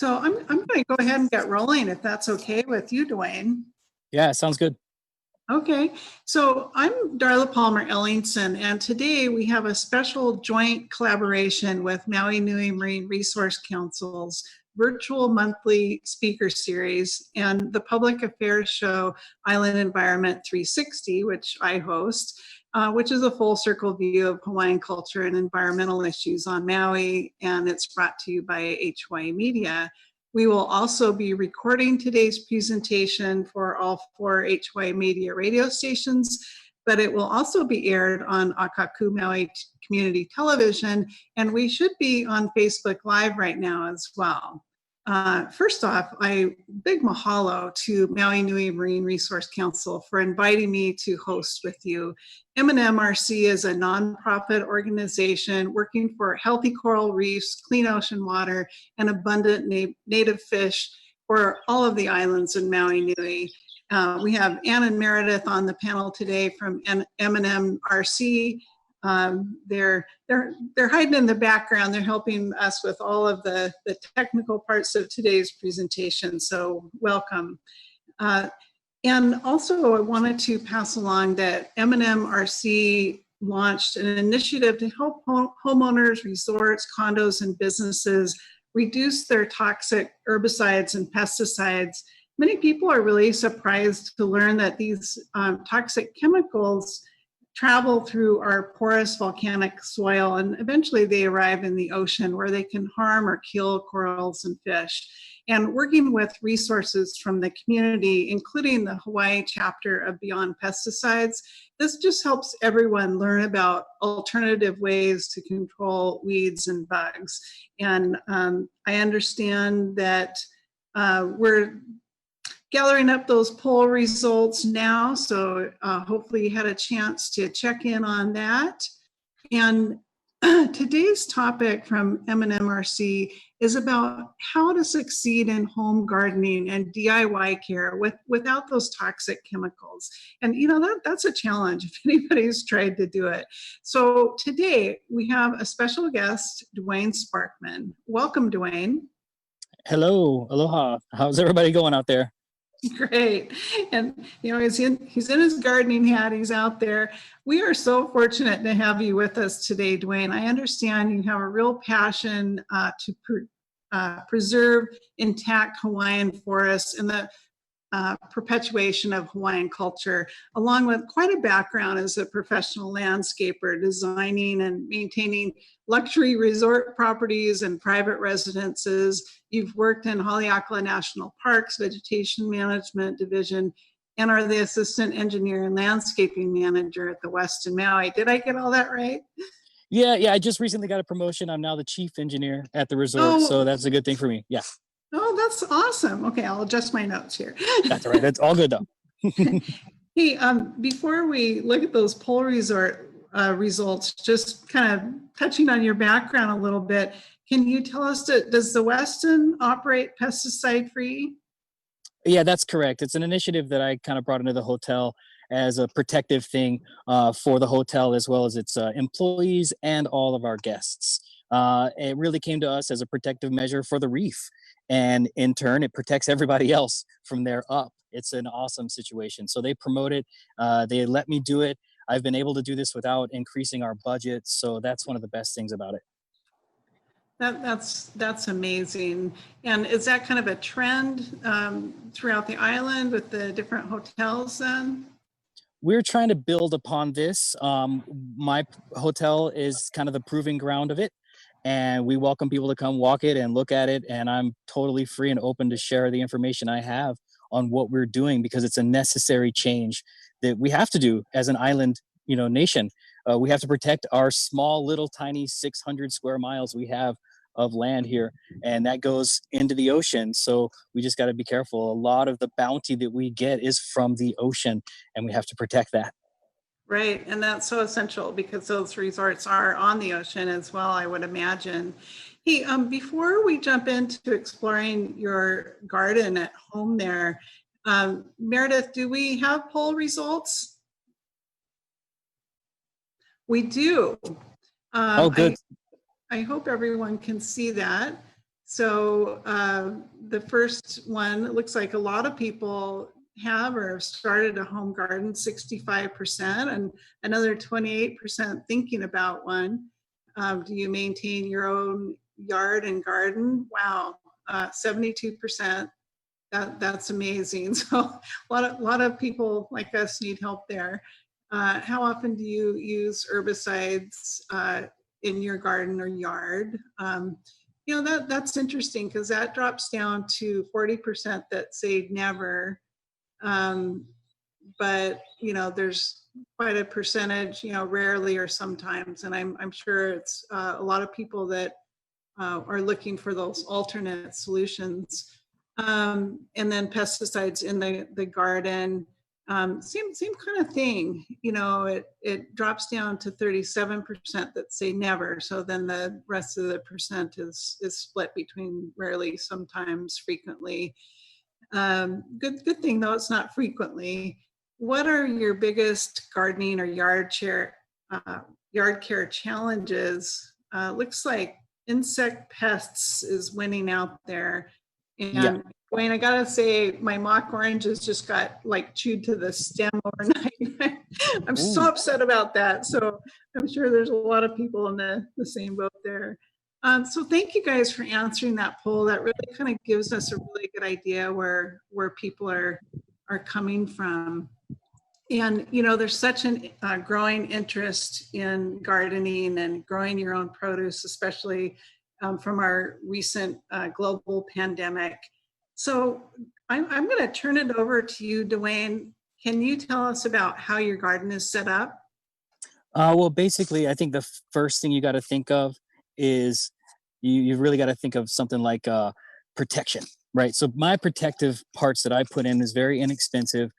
So I'm going to go ahead and get rolling if that's okay with you, Duane. Yeah, sounds good. Okay, so I'm Darla Palmer-Ellingson, and today we have a special joint collaboration with Maui Nui Marine Resource Council's virtual monthly speaker series and the public affairs show Island Environment 360, which I host, which is a full circle view of Hawaiian culture and environmental issues on Maui, and it's brought to you by HY Media. We will also be recording today's presentation for all 4 HY Media radio stations, but it will also be aired on Akaku Maui Community Television, and we should be on Facebook Live right now as well. First off, big mahalo to Maui Nui Marine Resource Council for inviting me to host with you. M&MRC is a nonprofit organization working for healthy coral reefs, clean ocean water, and abundant native fish for all of the islands in Maui Nui. We have Ann and Meredith on the panel today from M&MRC. They're hiding in the background. They're helping us with all of the technical parts of today's presentation, so welcome. And also I wanted to pass along that M&MRC launched an initiative to help homeowners, resorts, condos, and businesses reduce their toxic herbicides and pesticides. Many people are really surprised to learn that these toxic chemicals travel through our porous volcanic soil, and eventually they arrive in the ocean where they can harm or kill corals and fish. And working with resources from the community, including the Hawaii chapter of Beyond Pesticides, this just helps everyone learn about alternative ways to control weeds and bugs. And I understand that we're gathering up those poll results now, so hopefully you had a chance to check in on that. And today's topic from M&MRC is about how to succeed in home gardening and DIY care without those toxic chemicals. And you know, that's a challenge if anybody's tried to do it. So today we have a special guest, Duane Sparkman. Welcome, Duane. Hello, aloha. How's everybody going out there? Great. And you know, he's in his gardening hat, he's out there. We are so fortunate to have you with us today, Duane. I understand you have a real passion to preserve intact Hawaiian forests and the perpetuation of Hawaiian culture, along with quite a background as a professional landscaper, designing and maintaining luxury resort properties and private residences. You've worked in Haleakala National Park's Vegetation Management Division and are the Assistant Engineer and Landscaping Manager at the Westin Maui. Did I get all that right? Yeah, I just recently got a promotion. I'm now the Chief Engineer at the resort, so that's a good thing for me. Yeah. Oh, that's awesome. Okay, I'll adjust my notes here. That's all right. That's all good though. Hey, before we look at those poll resort results, just kind of touching on your background a little bit, can you tell us, does the Westin operate pesticide-free? Yeah, that's correct. It's an initiative that I kind of brought into the hotel as a protective thing for the hotel as well as its employees and all of our guests. It really came to us as a protective measure for the reef. And in turn, it protects everybody else from there up. It's an awesome situation. So they promote it. They let me do it. I've been able to do this without increasing our budget. So that's one of the best things about it. That's amazing. And is that kind of a trend throughout the island with the different hotels then? We're trying to build upon this. My hotel is kind of the proving ground of it. And we welcome people to come walk it and look at it. And I'm totally free and open to share the information I have on what we're doing, because it's a necessary change that we have to do as an island, nation. We have to protect our small, little, tiny 600 square miles we have of land here, and that goes into the ocean. So we just got to be careful. A lot of the bounty that we get is from the ocean, and we have to protect that. Right, and that's so essential because those resorts are on the ocean as well, I would imagine. Hey, before we jump into exploring your garden at home there, Meredith, do we have poll results? We do. Oh, good. I hope everyone can see that. So the first one, it looks like a lot of people have or have started a home garden, 65%, and another 28% thinking about one. Do you maintain your own yard and garden? Wow, 72%. That's amazing. So a lot of people like us need help there. How often do you use herbicides in your garden or yard? You know, that's interesting because that drops down to 40% that say never. But you know, there's quite a percentage, you know, rarely or sometimes, and I'm sure it's a lot of people that are looking for those alternate solutions. And then pesticides in the garden, same kind of thing. You know, it drops down to 37% that say never. So then the rest of the percent is split between rarely, sometimes, frequently. Good thing though, it's not frequently. What are your biggest gardening or yard care challenges? Looks like insect pests is winning out there. Yeah. And Wayne, I gotta say, my mock oranges just got like chewed to the stem overnight. I'm so Ooh. upset about that. So I'm sure there's a lot of people in the same boat there. So thank you guys for answering that poll. That really kind of gives us a really good idea where people are coming from. And you know, there's such an growing interest in gardening and growing your own produce, especially from our recent global pandemic. So I'm going to turn it over to you, Duane. Can you tell us about how your garden is set up? Well, basically, I think the first thing you got to think of is you really got to think of something like protection, right? So my protective parts that I put in is very inexpensive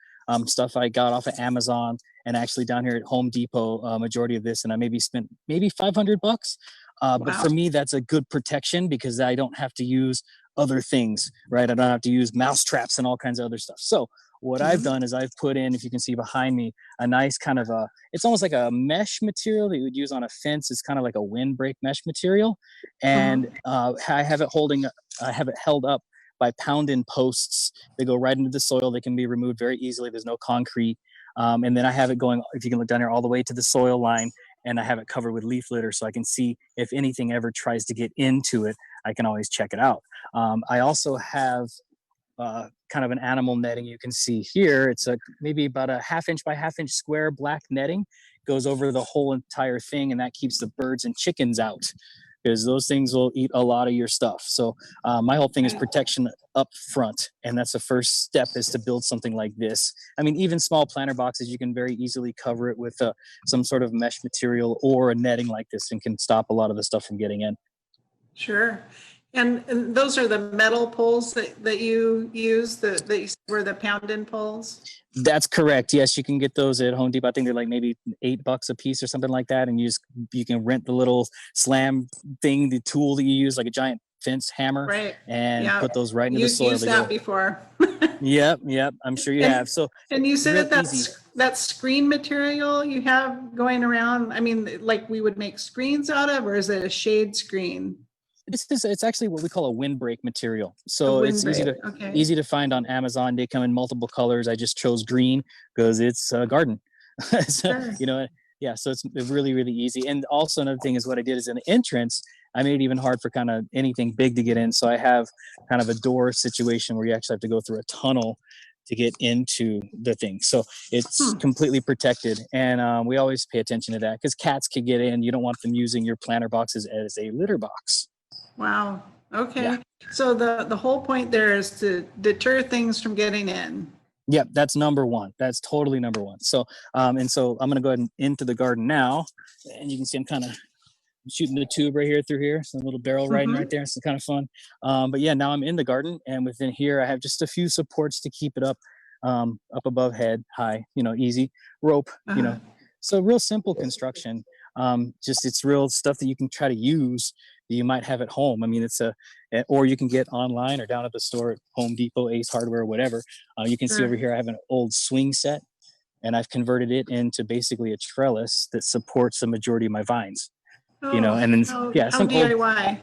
stuff I got off of Amazon, and actually down here at Home Depot, majority of this, and I maybe spent maybe $500. But for Wow. me, that's a good protection because I don't have to use other things, right? I don't have to use mouse traps and all kinds of other stuff. So what I've done is I've put in, if you can see behind me, a nice kind of it's almost like a mesh material that you would use on a fence. It's kind of like a windbreak mesh material. And I have it held up by pound-in posts. They go right into the soil. They can be removed very easily. There's no concrete. And then I have it going, if you can look down here, all the way to the soil line, and I have it covered with leaf litter so I can see if anything ever tries to get into it, I can always check it out. I also have kind of an animal netting you can see here. It's maybe about a 1/2 inch by 1/2 inch square black netting, goes over the whole entire thing, and that keeps the birds and chickens out because those things will eat a lot of your stuff. So my whole thing is protection up front, and that's the first step, is to build something like this. I mean, even small planter boxes, you can very easily cover it with some sort of mesh material or a netting like this, and can stop a lot of the stuff from getting in. Sure. And those are the metal poles that you use, that were the pound-in poles? That's correct. Yes, you can get those at Home Depot. I think they're like maybe $8 a piece or something like that. And you can rent the little slam thing, the tool that you use, like a giant fence hammer, Right. and Yeah. put those right into the soil. Used that before. Yep. I'm sure you have. So and you said real easy. that screen material you have going around. I mean, like we would make screens out of, or is it a shade screen? It's actually what we call a windbreak material. So it's easy to find on Amazon. They come in multiple colors. I just chose green because it's a garden. So, Sure. you know, yeah. So it's really, really easy. And also another thing is what I did is in the entrance, I made it even hard for kind of anything big to get in. So I have kind of a door situation where you actually have to go through a tunnel to get into the thing. So it's completely protected. And we always pay attention to that because cats could get in. You don't want them using your planter boxes as a litter box. Wow. Okay. Yeah. So the whole point there is to deter things from getting in. Yep, that's number one. That's totally number one. So, and so I'm going to go ahead and into the garden now, and you can see I'm kind of shooting the tube right here through here. So a little barrel riding right there. It's kind of fun. But yeah, now I'm in the garden, and within here I have just a few supports to keep it up above head high. You know, easy rope. You know, so real simple construction. Just it's real stuff that you can try to use that you might have at home. I mean, or you can get online or down at the store at Home Depot, Ace Hardware, whatever. You can see over here I have an old swing set, and I've converted it into basically a trellis that supports the majority of my vines. You know, and then how some DIY.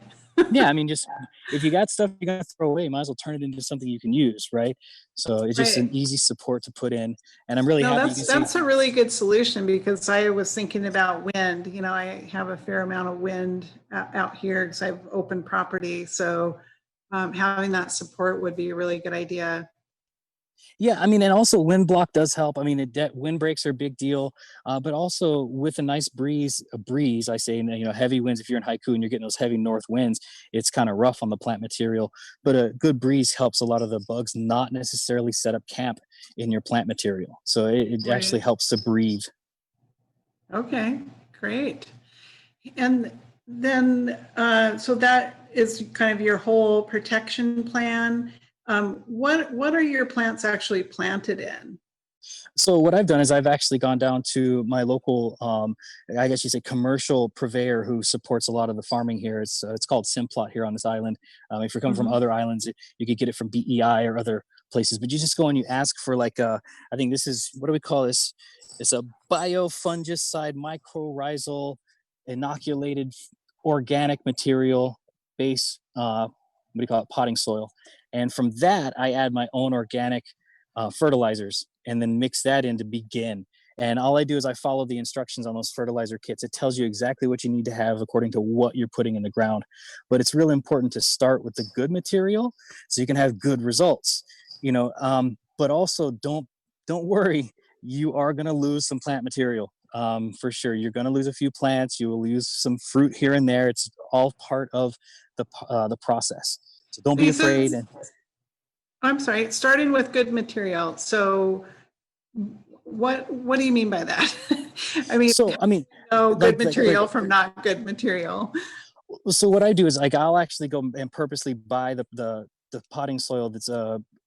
Yeah, I mean, just if you got stuff you're gonna throw away, you might as well turn it into something you can use, right? So it's just an Right. easy support to put in, and I'm really No, happy you can see. that's a really good solution because I was thinking about wind. You know, I have a fair amount of wind out here because I have open property. So having that support would be a really good idea. Yeah, I mean, and also wind block does help. I mean, wind breaks are a big deal, but also with a nice breeze, I say, you know, heavy winds. If you're in haiku and you're getting those heavy north winds, it's kind of rough on the plant material. But a good breeze helps a lot of the bugs not necessarily set up camp in your plant material. So it actually Right. helps to breathe. Okay, great. And then, so that is kind of your whole protection plan. What are your plants actually planted in? So what I've done is I've actually gone down to my local, I guess you say, commercial purveyor who supports a lot of the farming here. It's called Simplot here on this island. If you're coming from Mhm. other islands, you could get it from BEI or other places. But you just go and you ask for like I think this is, what do we call this? It's a biofungicide mycorrhizal inoculated organic material base. What do you call it? Potting soil. And from that, I add my own organic fertilizers and then mix that in to begin. And all I do is I follow the instructions on those fertilizer kits. It tells you exactly what you need to have according to what you're putting in the ground. But it's really important to start with the good material so you can have good results. You know, but also don't worry. You are going to lose some plant material for sure. You're going to lose a few plants. You will lose some fruit here and there. It's all part of the process. So don't So be you said, afraid. And I'm sorry, starting with good material. So what do you mean by that? I mean, so, I mean, no good like material from not good material. so what I do is like I'll actually go and purposely buy the potting soil that's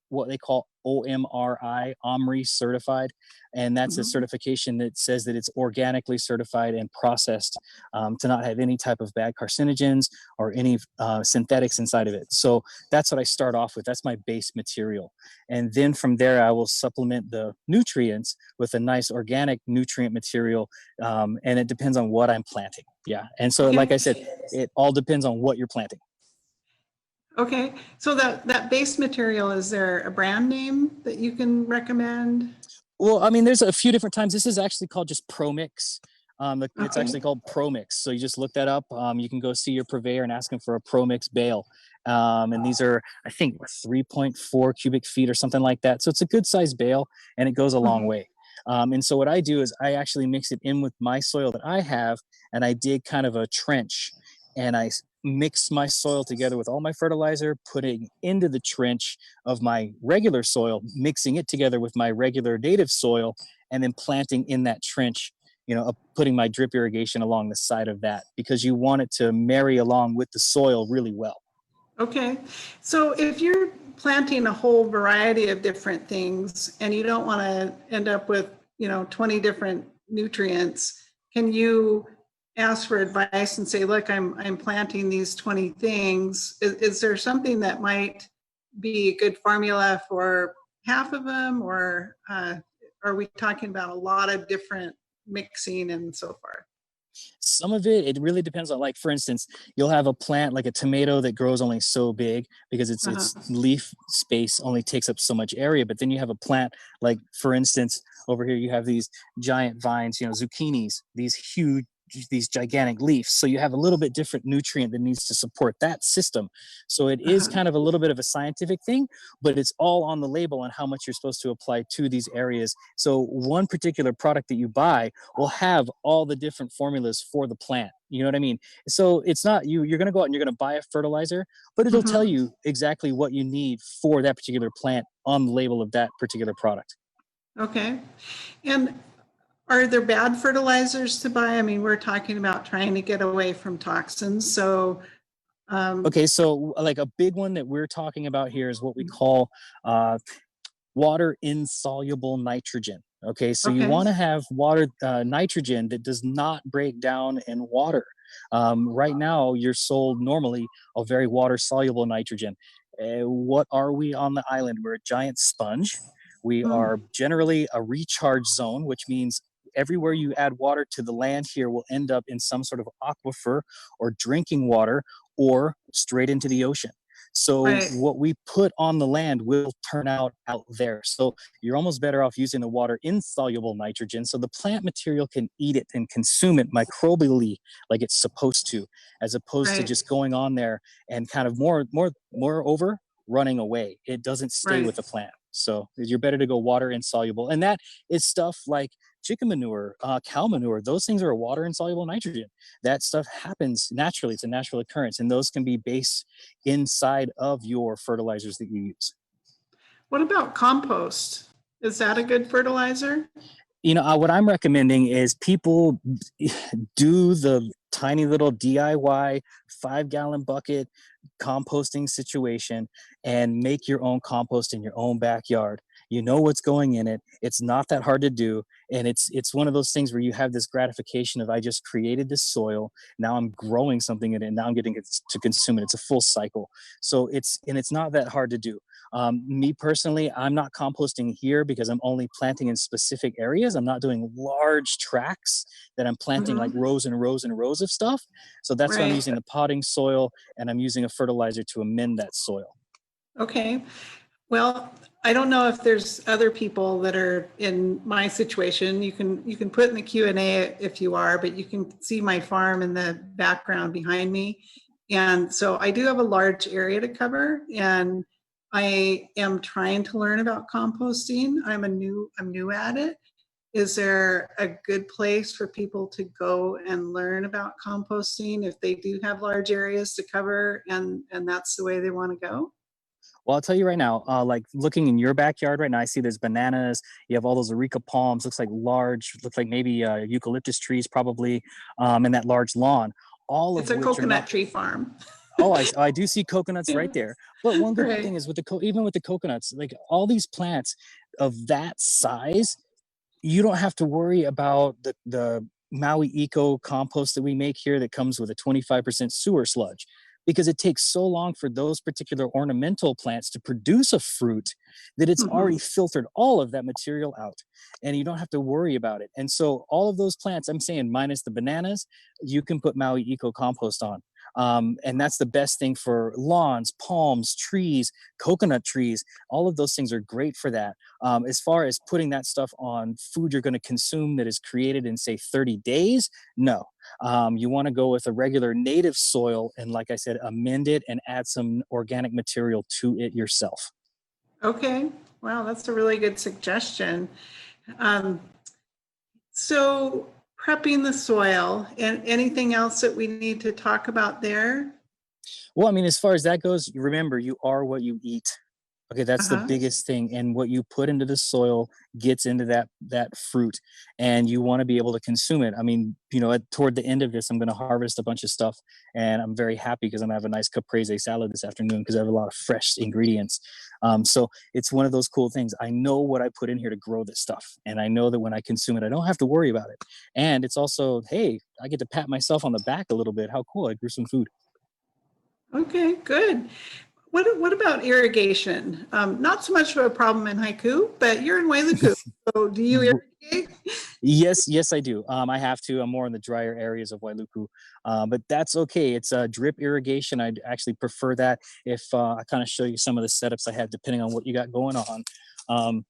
what they call OMRI certified, and that's a Mhm. certification that says that it's organically certified and processed to not have any type of bad carcinogens or any synthetics inside of it. So that's what I start off with. That's my base material, and then from there I will supplement the nutrients with a nice organic nutrient material, and it depends on what I'm planting. Yeah, and so like Okay. I said, it all depends on what you're planting. Okay. So that base material, is there a brand name that you can recommend? Well, I mean, there's a few different times. This is actually called just Pro Mix. It's Okay. actually called Pro Mix. So you just look that up. You can go see your purveyor and ask him for a Pro Mix bale. And these are, I think, 3.4 cubic feet or something like that. So it's a good size bale and it goes a long Mhm. way. And so what I do is I actually mix it in with my soil that I have, and I dig kind of a trench, and I mix my soil together with all my fertilizer, putting into the trench of my regular soil, mixing it together with my regular native soil, and then planting in that trench, you know, putting my drip irrigation along the side of that because you want it to marry along with the soil really well. Okay. So if you're planting a whole variety of different things and you don't want to end up with, 20 different nutrients, can you ask for advice and say, look, I'm planting these 20 things. Is there something that might be a good formula for half of them, or are we talking about a lot of different mixing and so forth? Some of it really depends on, like, for instance, you'll have a plant like a tomato that grows only so big because Uh-huh. its leaf space only takes up so much area. But then you have a plant like, for instance, over here you have these giant vines, you know, zucchinis, these gigantic leaves. So you have a little bit different nutrient that needs to support that system. So it is Uh-huh. kind of a little bit of a scientific thing, but it's all on the label on how much you're supposed to apply to these areas. So one particular product that you buy will have all the different formulas for the plant. You know what I mean? So it's not you're going to go out and you're going to buy a fertilizer, but it'll tell Mhm. you exactly what you need for that particular plant on the label of that particular product. Okay. And are there bad fertilizers to buy? I mean, we're talking about trying to get away from toxins. So, um, Okay, so like a big one that we're talking about here is what we call uh, water insoluble nitrogen. Okay, so you okay. want to have water nitrogen that does not break down in water. Right now, you're sold normally a very water soluble nitrogen. What are we on the island? We're a giant sponge. We Mm, are generally a recharge zone, which means everywhere you add water to the land here will end up in some sort of aquifer or drinking water or straight into the ocean. So Right. what we put on the land will turn out there. So you're almost better off using the water insoluble nitrogen so the plant material can eat it and consume it microbially like it's supposed to, as opposed to Right. just going on there and kind of moreover running away. It doesn't stay Right. with the plant. So you're better to go water insoluble. And that is stuff like chicken manure, cow manure. Those things are water insoluble nitrogen. That stuff happens naturally. It's a natural occurrence. And those can be based inside of your fertilizers that you use. What about compost? Is that a good fertilizer? What I'm recommending is people do the tiny little DIY 5-gallon bucket composting situation and make your own compost in your own backyard. You know what's going in it. It's not that hard to do. And it's one of those things where you have this gratification of, I just created this soil. Now I'm growing something in it. And now I'm getting it to consume it. It's a full cycle. So it's not that hard to do. Me personally, I'm not composting here because I'm only planting in specific areas. I'm not doing large tracts that I'm planting like rows and rows and rows of stuff. So that's why I'm Right. using the potting soil, and I'm using a fertilizer to amend that soil. Okay. Well, I don't know if there's other people that are in my situation. You can put in the Q&A if you are, but you can see my farm in the background behind me. And so I do have a large area to cover, and I am trying to learn about composting. I'm new at it. Is there a good place for people to go and learn about composting if they do have large areas to cover and that's the way they want to go? Well, I'll tell you right now, like looking in your backyard right now, I see there's bananas. You have all those areca palms, looks like maybe eucalyptus trees probably, and that large lawn, all It's of a which are coconut not. tree farm. Oh, I do see coconuts right there. But one good Right. thing is even with the coconuts, like all these plants of that size, you don't have to worry about the Maui Eco compost that we make here that comes with a 25% sewer sludge, because it takes so long for those particular ornamental plants to produce a fruit that it's already filtered all of that material out, and you don't have to worry about it. And so all of those plants, I'm saying minus the bananas, you can put Maui Eco compost on. And that's the best thing for lawns, palms, trees, coconut trees. All of those things are great for that. As far as putting that stuff on food you're going to consume that is created in, say, 30 days, no. You want to go with a regular native soil and, like I said, amend it and add some organic material to it yourself. Okay. Wow, that's a really good suggestion. Um, so prepping the soil and anything else that we need to talk about there? Well, I mean, as far as that goes, remember, you are what you eat. Okay, that's the Uh-huh. biggest thing. And what you put into the soil gets into that fruit, and you want to be able to consume it. I mean, toward the end of this, I'm going to harvest a bunch of stuff, and I'm very happy because I'm going to have a nice caprese salad this afternoon because I have a lot of fresh ingredients. So it's one of those cool things. I know what I put in here to grow this stuff, and I know that when I consume it, I don't have to worry about it. And it's also, hey, I get to pat myself on the back a little bit. How cool! I grew some food. Okay, good. What about irrigation? Not so much of a problem in Haiku, but you're in Wailuku. So do you irrigate? Yes, I do. I have to. I'm more in the drier areas of Wailuku, but that's okay. It's drip irrigation. I'd actually prefer that if I kind of show you some of the setups I have depending on what you got going on.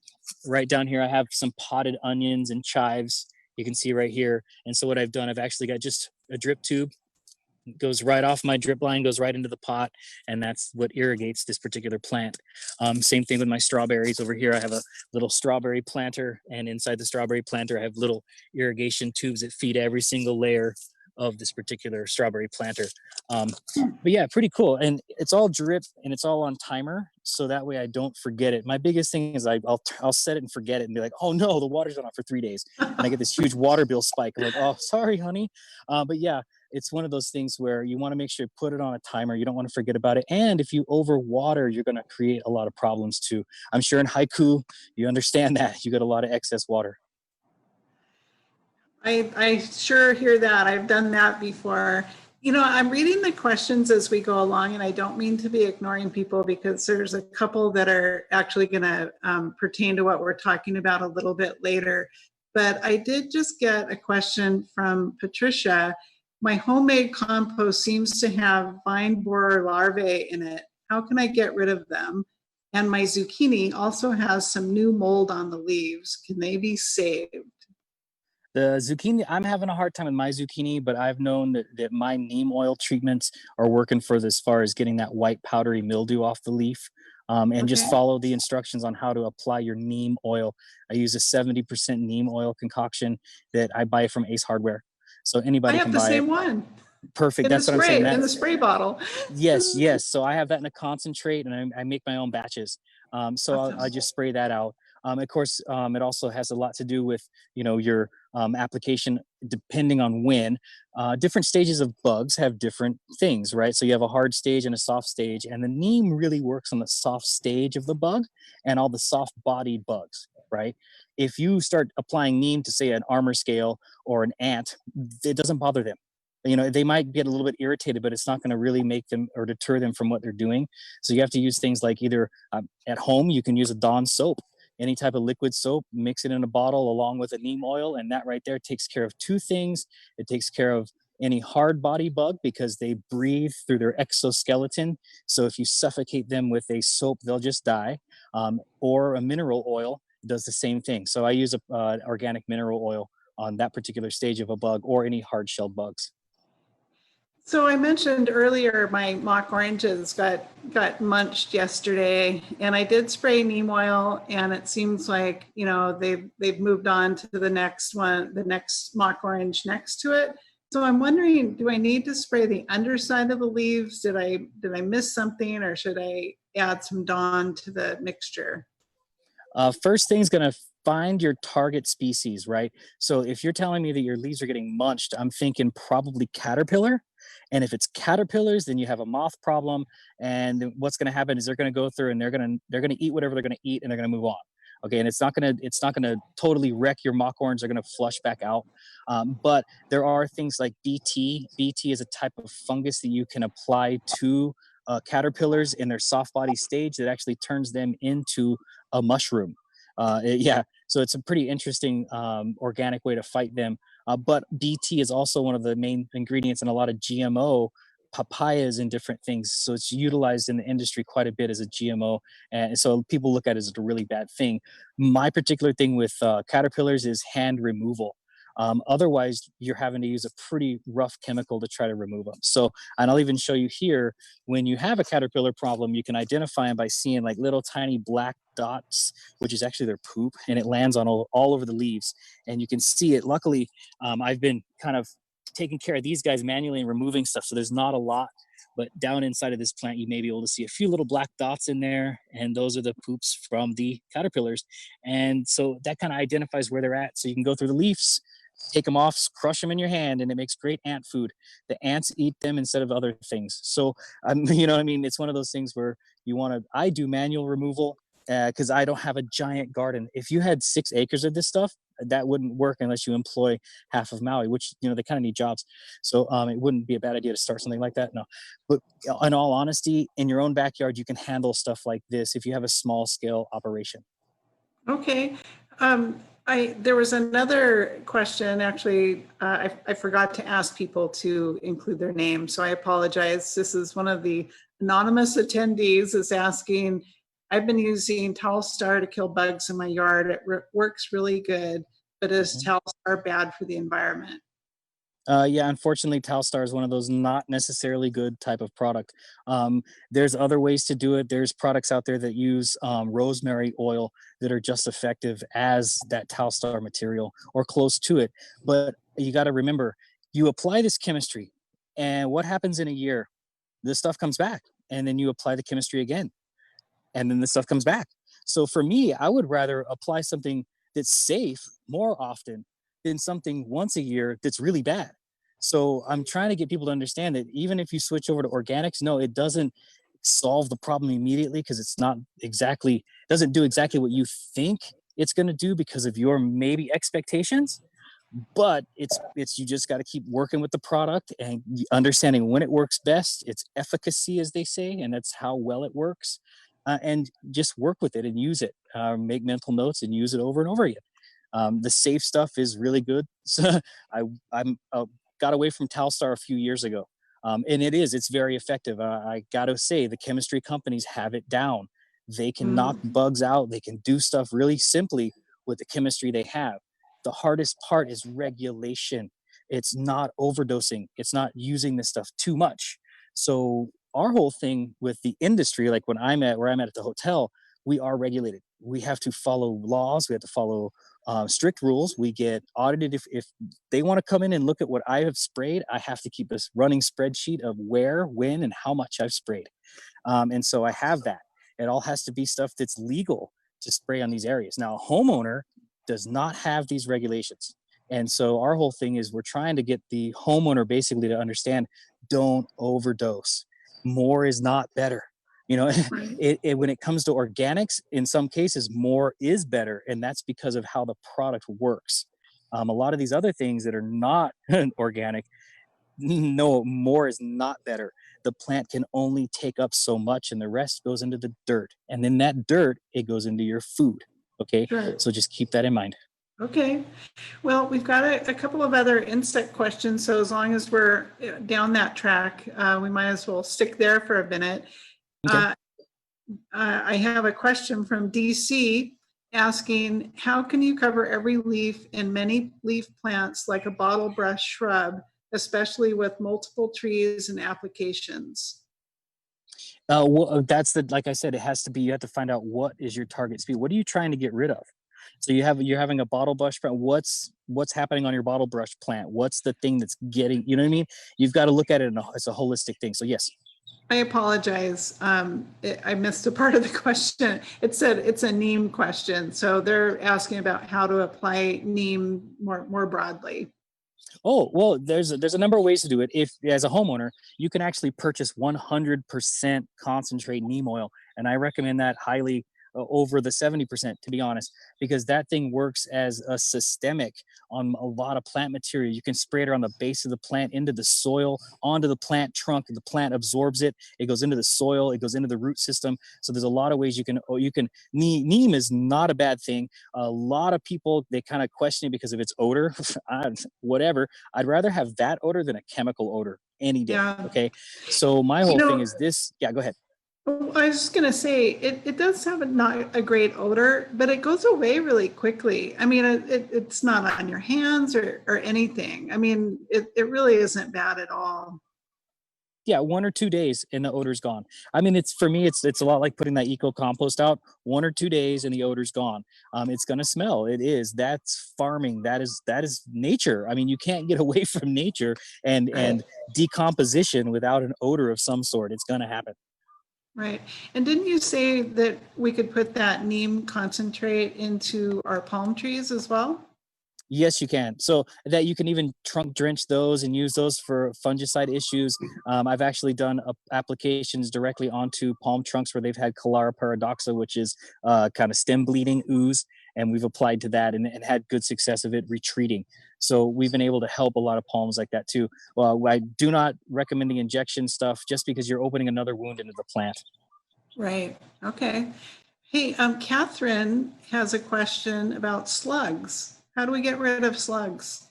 Right down here, I have some potted onions and chives. You can see right here. And so what I've done, I've actually got just a drip tube. Goes right off my drip line, goes right into the pot, and that's what irrigates this particular plant. Same thing with my strawberries over here. I have a little strawberry planter, and inside the strawberry planter, I have little irrigation tubes that feed every single layer of this particular strawberry planter. But yeah, pretty cool. And it's all drip and it's all on timer, so that way I don't forget it. My biggest thing is I'll set it and forget it and be like, oh no, the water's been on for 3 days, and I get this huge water bill spike. I'm like, oh, sorry, honey. But yeah, it's one of those things where you want to make sure you put it on a timer. You don't want to forget about it. And if you overwater, you're going to create a lot of problems too. I'm sure in Haiku, you understand that. You got a lot of excess water. I sure hear that. I've done that before. I'm reading the questions as we go along, and I don't mean to be ignoring people because there's a couple that are actually going to pertain to what we're talking about a little bit later. But I did just get a question from Patricia. My homemade compost seems to have vine borer larvae in it. How can I get rid of them? And my zucchini also has some new mold on the leaves. Can they be saved? The zucchini, I'm having a hard time with my zucchini, but I've known that my neem oil treatments are working for as far as getting that white powdery mildew off the leaf. And just Okay. follow the instructions on how to apply your neem oil. I use a 70% neem oil concoction that I buy from Ace Hardware. So I anybody have can the buy it. same one Perfect. in the That's what I'm saying. in the spray bottle. Yes, yes. So I have that in a concentrate, and I make my own batches. So I Awesome. just spray that out. Of course, it also has a lot to do with your application, depending on when. Different stages of bugs have different things, right? So you have a hard stage and a soft stage, and the neem really works on the soft stage of the bug and all the soft-bodied bugs, right? If you start applying neem to, say, an armor scale or an ant, it doesn't bother them. They might get a little bit irritated, but it's not going to really make them or deter them from what they're doing. So you have to use things like either at home, you can use a Dawn soap, any type of liquid soap, mix it in a bottle along with a neem oil. And that right there takes care of two things. It takes care of any hard body bug because they breathe through their exoskeleton. So if you suffocate them with a soap, they'll just die. Or a mineral oil does the same thing. So I use a organic mineral oil on that particular stage of a bug or any hard shell bugs. So I mentioned earlier my mock oranges got munched yesterday, and I did spray neem oil, and it seems like they've moved on to the next one, the next mock orange next to it. So I'm wondering, do I need to spray the underside of the leaves? Did I miss something, or should I add some Dawn to the mixture? First thing's going to find your target species, right? So if you're telling me that your leaves are getting munched, I'm thinking probably caterpillar. And if it's caterpillars, then you have a moth problem. And what's going to happen is they're going to go through and they're going to eat whatever they're going to eat, and they're going to move on. Okay, and it's not going to totally wreck your mock orange. They're going to flush back out. But there are things like BT. BT is a type of fungus that you can apply to caterpillars in their soft body stage that actually turns them into a mushroom. Yeah, so it's a pretty interesting organic way to fight them. But BT is also one of the main ingredients in a lot of GMO papayas and different things. So it's utilized in the industry quite a bit as a GMO. And so people look at it as a really bad thing. My particular thing with caterpillars is hand removal. Otherwise, you're having to use a pretty rough chemical to try to remove them. So, and I'll even show you here, when you have a caterpillar problem, you can identify them by seeing like little tiny black dots, which is actually their poop, and it lands on all over the leaves. And you can see it. Luckily, I've been kind of taking care of these guys manually and removing stuff. So there's not a lot, but down inside of this plant, you may be able to see a few little black dots in there. And those are the poops from the caterpillars. And so that kind of identifies where they're at. So you can go through the leaves, take them off, crush them in your hand, and it makes great ant food. The ants eat them instead of other things. So, I mean, it's one of those things where I do manual removal because I don't have a giant garden. If you had 6 acres of this stuff, that wouldn't work unless you employ half of Maui, which, they kind of need jobs. So it wouldn't be a bad idea to start something like that. No, but in all honesty, in your own backyard, you can handle stuff like this if you have a small scale operation. Okay. There was another question, actually, I forgot to ask people to include their name, so I apologize. This is one of the anonymous attendees is asking, I've been using Towel Star to kill bugs in my yard. It works really good, but is Towel Star bad for the environment? Yeah, unfortunately, Talstar is one of those not necessarily good type of product. There's other ways to do it. There's products out there that use rosemary oil that are just effective as that Talstar material or close to it. But you got to remember, you apply this chemistry, and what happens in a year? This stuff comes back, and then you apply the chemistry again, and then the stuff comes back. So for me, I would rather apply something that's safe more often than something once a year that's really bad. So I'm trying to get people to understand that even if you switch over to organics, no, it doesn't solve the problem immediately because it's not exactly, doesn't do exactly what you think it's going to do because of your maybe expectations. But it's you just got to keep working with the product and understanding when it works best, its efficacy, as they say, and that's how well it works. And just work with it and use it. Make mental notes and use it over and over again. The safe stuff is really good. So I'm got away from Talstar a few years ago. And it's very effective. I got to say, the chemistry companies have it down. They can knock bugs out. They can do stuff really simply with the chemistry they have. The hardest part is regulation. It's not overdosing. It's not using this stuff too much. So our whole thing with the industry, like where I'm at the hotel, we are regulated. We have to follow laws. We have to follow strict rules. We get audited. If they want to come in and look at what I have sprayed, I have to keep this running spreadsheet of where, when, and how much I've sprayed. And so I have that. It all has to be stuff that's legal to spray on these areas. Now, a homeowner does not have these regulations. And so our whole thing is we're trying to get the homeowner basically to understand, don't overdose. More is not better. You know, when it comes to organics, in some cases, more is better. And that's because of how the product works. A lot of these other things that are not organic, no, more is not better. The plant can only take up so much and the rest goes into the dirt. And then that dirt, it goes into your food. Okay. Sure. So just keep that in mind. Okay. Well, we've got a couple of other insect questions. So as long as we're down that track, we might as well stick there for a minute. Okay. I have a question from DC asking, how can you cover every leaf in many leaf plants like a bottle brush shrub, especially with multiple trees and applications? Well, like I said, it has to be, you have to find out what is your target speed. What are you trying to get rid of? So you're having a bottle brush plant. What's happening on your bottle brush plant? What's the thing that's getting, you know what I mean? You've got to look at it as a holistic thing. So yes. I apologize. I missed a part of the question. It said it's a neem question. So they're asking about how to apply neem more broadly. Oh, well, there's a number of ways to do it. If as a homeowner, you can actually purchase 100% concentrate neem oil. And I recommend that highly over the 70%, to be honest, because that thing works as a systemic on a lot of plant material. You can spray it around the base of the plant, into the soil, onto the plant trunk, and the plant absorbs it. It goes into the soil, it goes into the root system. So there's a lot of ways you can, neem is not a bad thing. A lot of people, they kind of question it because of its odor, whatever. I'd rather have that odor than a chemical odor any day. Yeah. Okay. So my whole thing is this. Yeah, go ahead. I was just going to say, it does have not a great odor, but it goes away really quickly. I mean, it's not on your hands or anything. I mean, it really isn't bad at all. Yeah, 1 or 2 days and the odor's gone. I mean, for me, it's a lot like putting that eco compost out. 1 or 2 days and the odor's gone. It's going to smell. It is. That's farming. That is nature. I mean, you can't get away from nature and decomposition without an odor of some sort. It's going to happen. Right. And didn't you say that we could put that neem concentrate into our palm trees as well? Yes, you can. So that you can even trunk drench those and use those for fungicide issues. I've actually done applications directly onto palm trunks where they've had Cholera paradoxa, which is kind of stem bleeding ooze. And we've applied to that and had good success of it retreating. So we've been able to help a lot of palms like that too. Well, I do not recommend the injection stuff just because you're opening another wound into the plant. Right. Okay. Hey, Catherine has a question about slugs. How do we get rid of slugs?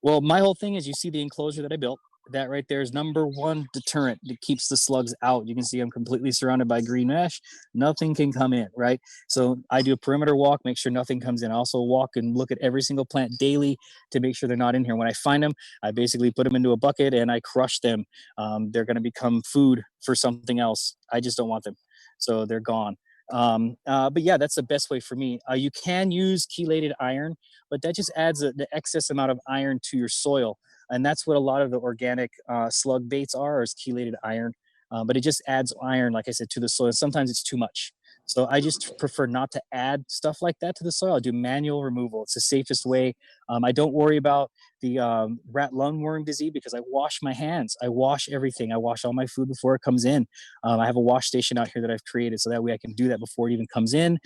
Well, my whole thing is, you see the enclosure that I built. That right there is number one deterrent that keeps the slugs out. You can see I'm completely surrounded by green mesh. Nothing can come in, right? So I do a perimeter walk, make sure nothing comes in. I also walk and look at every single plant daily to make sure they're not in here. When I find them, I basically put them into a bucket and I crush them. They're going to become food for something else. I just don't want them. So they're gone. But yeah, that's the best way for me. You can use chelated iron, but that just adds the excess amount of iron to your soil. And that's what a lot of the organic slug baits are, is chelated iron. But it just adds iron, like I said, to the soil. Sometimes it's too much. So I just prefer not to add stuff like that to the soil. I do manual removal. It's the safest way. I don't worry about the rat lungworm disease because I wash my hands. I wash everything. I wash all my food before it comes in. I have a wash station out here that I've created so that way I can do that before it even comes in.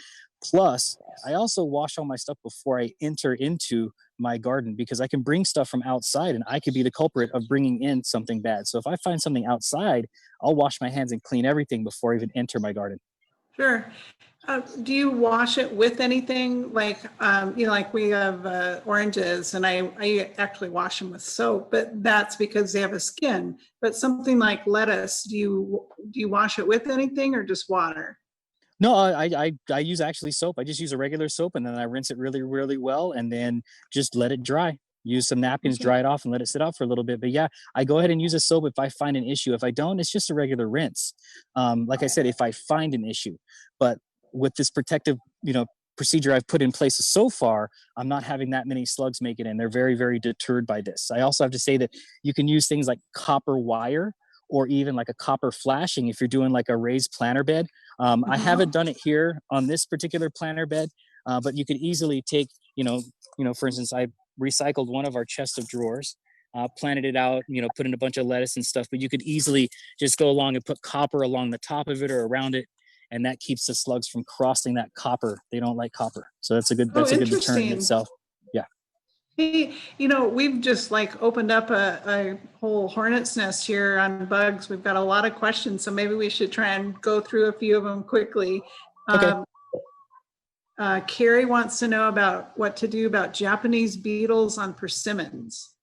Plus, I also wash all my stuff before I enter into my garden, because I can bring stuff from outside and I could be the culprit of bringing in something bad. So if I find something outside, I'll wash my hands and clean everything before I even enter my garden. Sure. Do you wash it with anything like, like we have oranges and I actually wash them with soap, but that's because they have a skin. But something like lettuce, do you wash it with anything or just water? No, I use actually soap. I just use a regular soap and then I rinse it really, really well and then just let it dry. Use some napkins, Okay. dry it off and let it sit out for a little bit. But yeah, I go ahead and use a soap if I find an issue. If I don't, it's just a regular rinse. Like I said, if I find an issue, but with this protective, procedure I've put in place so far, I'm not having that many slugs make it in. They're very, very deterred by this. I also have to say that you can use things like copper wire or even like a copper flashing if you're doing like a raised planter bed. I haven't done it here on this particular planter bed, but you could easily take, for instance, I recycled one of our chest of drawers, planted it out, put in a bunch of lettuce and stuff, but you could easily just go along and put copper along the top of it or around it. And that keeps the slugs from crossing that copper. They don't like copper. So Oh, that's a good deterrent in interesting. itself. Yeah. Hey, we've just like opened up a whole hornet's nest here on bugs. We've got a lot of questions, so maybe we should try and go through a few of them quickly. Okay. Carrie wants to know about what to do about Japanese beetles on persimmons.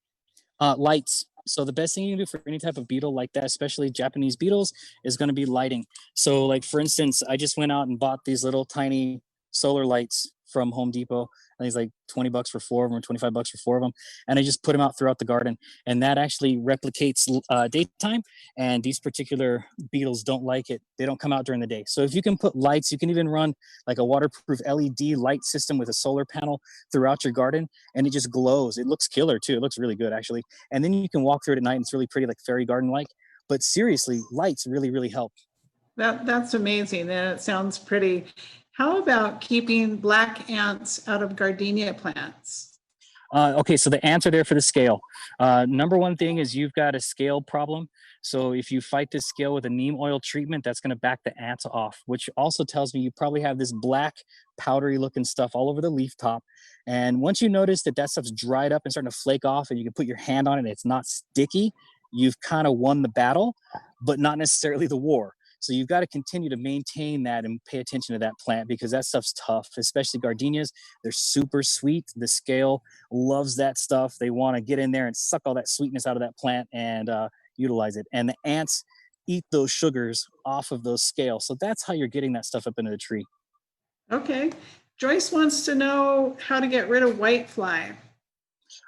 Lights. So the best thing you can do for any type of beetle like that, especially Japanese beetles, is going to be lighting. So like, for instance, I just went out and bought these little tiny solar lights from Home Depot. I think it's like 20 bucks for 4 of them or 25 bucks for 4 of them. And I just put them out throughout the garden. And that actually replicates daytime. And these particular beetles don't like it. They don't come out during the day. So if you can put lights, you can even run like a waterproof LED light system with a solar panel throughout your garden. And it just glows. It looks killer too. It looks really good actually. And then you can walk through it at night and it's really pretty, like fairy garden like. But seriously, lights really, really help. That's amazing. And it sounds pretty. How about keeping black ants out of gardenia plants? Okay, so the ants are there for the scale. Number one thing is you've got a scale problem. So if you fight this scale with a neem oil treatment, that's going to back the ants off, which also tells me you probably have this black, powdery looking stuff all over the leaf top. And once you notice that that stuff's dried up and starting to flake off and you can put your hand on it and it's not sticky, you've kind of won the battle, but not necessarily the war. So you've got to continue to maintain that and pay attention to that plant because that stuff's tough, especially gardenias. They're super sweet. The scale loves that stuff. They want to get in there and suck all that sweetness out of that plant and utilize it. And the ants eat those sugars off of those scales. So that's how you're getting that stuff up into the tree. Okay. Joyce wants to know how to get rid of whitefly.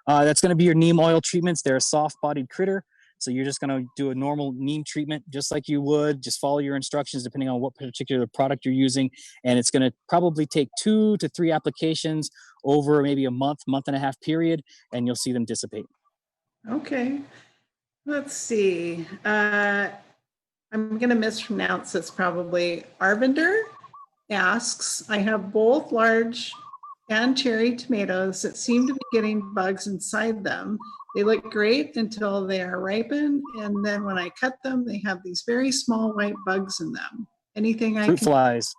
That's going to be your neem oil treatments. They're a soft-bodied critter. So you're just going to do a normal neem treatment just like you would. Just follow your instructions depending on what particular product you're using. And it's going to probably take 2 to 3 applications over maybe a month and a half period, and you'll see them dissipate. Okay. Let's see. I'm going to mispronounce this probably. Arvinder asks, I have both large and cherry tomatoes that seem to be getting bugs inside them. They look great until they are ripened, and then when I cut them, they have these very small white bugs in them. Anything I Fruit can? flies.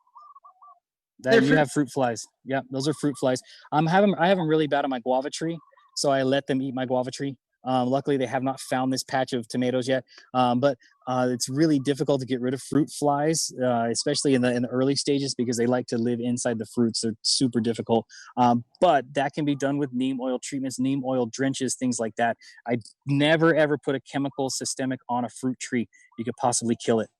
They're You have fruit flies. Yeah, those are fruit flies. I have them really bad on my guava tree, so I let them eat my guava tree. Luckily, they have not found this patch of tomatoes yet, but it's really difficult to get rid of fruit flies, especially in the early stages because they like to live inside the fruits. They're super difficult, but that can be done with neem oil treatments, neem oil drenches, things like that. I never ever put a chemical systemic on a fruit tree. You could possibly kill it.